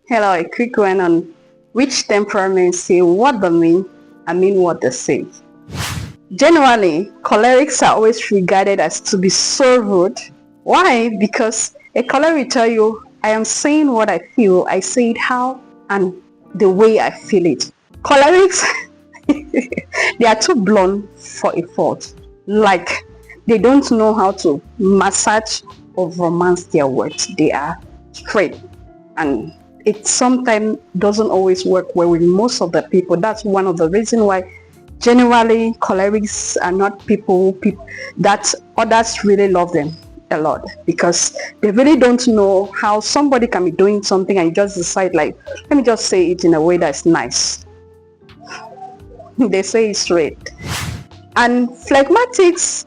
Hello, a quick one on which temperaments say what they mean and mean what they say. Generally, cholerics are always regarded as to be so rude. Why? Because a choleric will tell you, I am saying what I feel, I say it how and the way I feel it. Cholerics, they are too blunt for a fault. Like, they don't know how to massage or romance their words. They are straight, and it sometimes doesn't always work well with most of the people. That's one of the reasons why generally cholerics are not people that others really love them a lot, because they really don't know how somebody can be doing something and just decide, like, let me just say it in a way that's nice. They say it straight. And phlegmatics,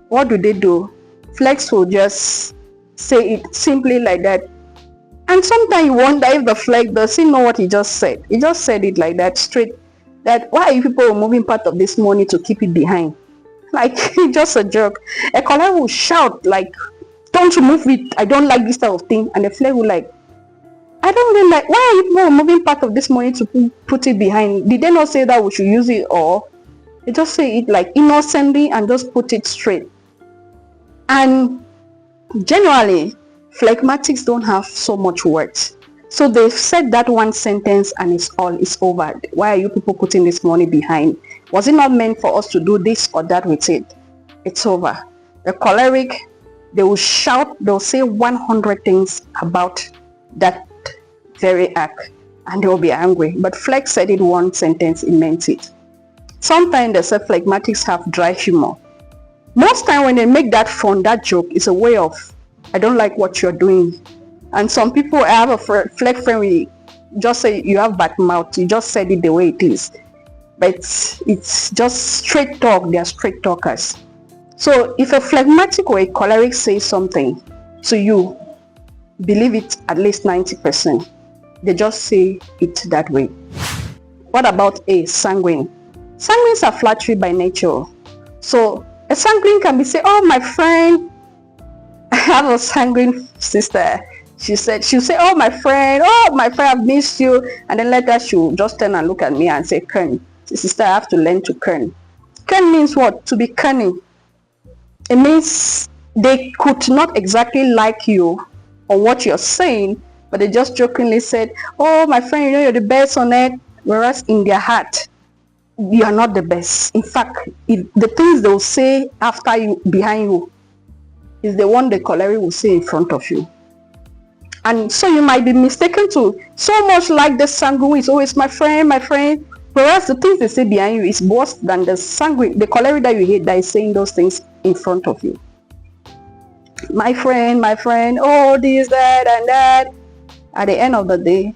what do? Flex will just say it simply like that. And sometimes you wonder if the flag does he know what he just said. He just said it like that, straight. That why are you people moving part of this money to keep it behind? Like, just a joke. A caller will shout like, don't you move it, I don't like this type of thing. And the flag will like, I don't really like, why are you people moving part of this money to put it behind? Did they not say that we should use it? Or they just say it like innocently and just put it straight. And generally, phlegmatics don't have so much words. So they've said that one sentence and it's over. Why are you people putting this money behind? Was it not meant for us to do this or that with it? It's over. The choleric, they will shout, they'll say 100 things about that very act and they'll be angry. But Flex said it one sentence, it meant it. Sometimes they say phlegmatics have dry humor. Most time when they make that fun, that joke is a way of, I don't like what you're doing. And some people, I have a flag friend, we just say you have bad mouth, you just said it the way it is. But it's just straight talk, they are straight talkers. So if a phlegmatic or a choleric says something to you, believe it at least 90%. They just say it that way. What about a sanguine? Sanguines are flattery by nature. So a sanguine can be say, oh my friend, I have a sanguine sister. She'll say, oh my friend, I've missed you. And then later she'll just turn and look at me and say, Kern. Sister, I have to learn to kern. Kern means what? To be cunning. It means they could not exactly like you or what you're saying, but they just jokingly said, oh my friend, you know you're the best on earth. Whereas in their heart, you are not the best. In fact, the things they'll say after you, behind you, is the one the choleric will say in front of you. And so you might be mistaken to so much like the sanguine is always my friend, whereas the things they say behind you is worse than the sanguine, the choleric that you hate, that is saying those things in front of you. My friend, oh this, that, and that. At the end of the day,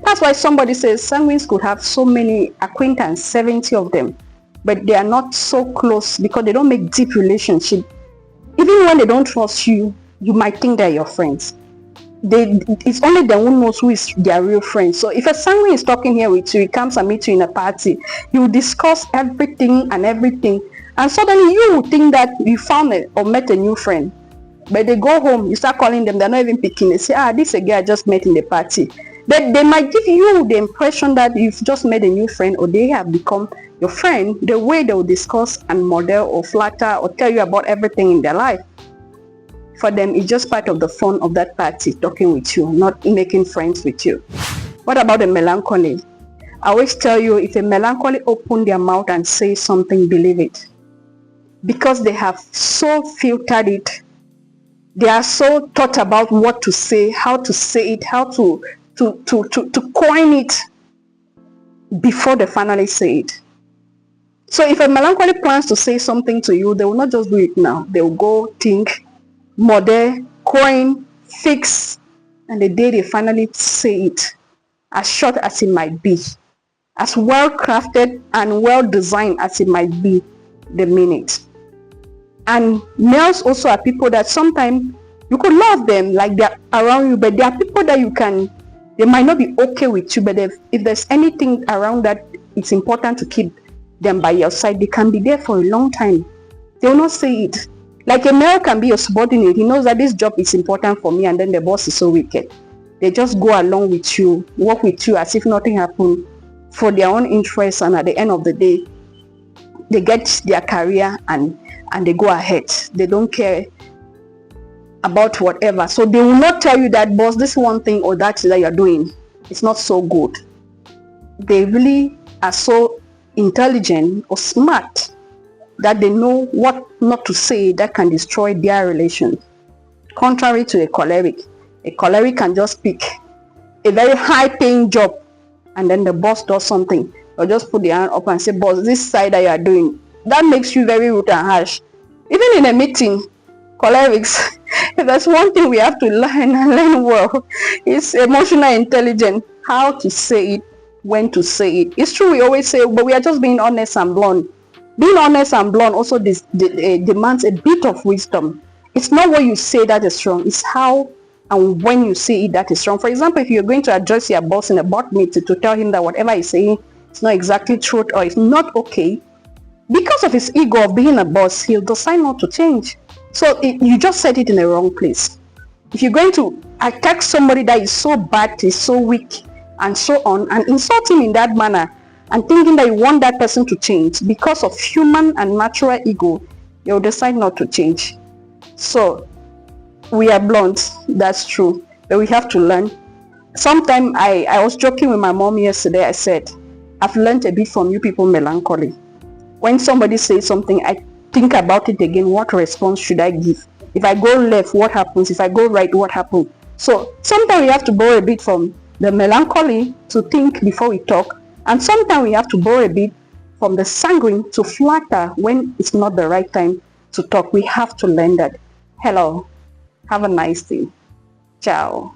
that's why somebody says sanguines could have so many acquaintances, 70 of them, but they are not so close because they don't make deep relationship. Even when they don't trust you, you might think they're your friends. It's only them who knows who is their real friend. So if a sanguine is talking here with you, he comes and meets you in a party, he will discuss everything, and suddenly you will think that you found or met a new friend. But they go home, you start calling them, they're not even picking. They say, this is a guy I just met in the party. But they might give you the impression that you've just made a new friend or they have become your friend, the way they will discuss and model or flatter or tell you about everything in their life. For them, it's just part of the fun of that party, talking with you, not making friends with you. What about the melancholy? I always tell you, if a melancholy open their mouth and say something, believe it. Because they have so filtered it. They are so thought about what to say, how to say it, how to coin it before they finally say it. So if a melancholy plans to say something to you, they will not just do it now. They will go think, model, coin, fix, and the day they finally say it, as short as it might be, as well crafted and well designed as it might be, they mean it. And males also are people that sometimes you could love them like they're around you, but there are people that they might not be okay with you, but if there's anything around that it's important to keep them by your side, they can be there for a long time. They will not say it. Like a male can be your subordinate. He knows that this job is important for me, and then the boss is so wicked. They just go along with you, work with you as if nothing happened for their own interests, and at the end of the day, they get their career and they go ahead. They don't care about whatever. So they will not tell you that, boss, this one thing or that you're doing, it's not so good. They really are so intelligent or smart that they know what not to say that can destroy their relation. Contrary to a choleric can just pick a very high paying job, and then the boss does something, or just put their hand up and say, boss, this side that you are doing, that makes you very rude and harsh. Even in a meeting, cholerics, if there's one thing we have to learn and learn well, it's emotional intelligence, how to say it, when to say it. It's true, we always say, but we are just being honest and blunt. Being honest and blunt also demands a bit of wisdom. It's not what you say that is wrong, it's how and when you say it that is wrong. For example, if you're going to address your boss in a board meeting to tell him that whatever he's saying is not exactly true or it's not okay, because of his ego of being a boss, he'll decide not to change. So you just said it in the wrong place. If you're going to attack somebody that is so bad, is so weak, and so on, and insult him in that manner, and thinking that you want that person to change, because of human and natural ego, you'll decide not to change. So we are blunt, that's true, but we have to learn. Sometime I was joking with my mom yesterday. I said, I've learned a bit from you people melancholy. When somebody says something, I think about it again. What response should I give? If I go left, what happens? If I go right, what happens? So sometimes we have to borrow a bit from the melancholy to think before we talk, and sometimes we have to borrow a bit from the sanguine to flatter when it's not the right time to talk. We have to learn that. Hello, have a nice day. Ciao.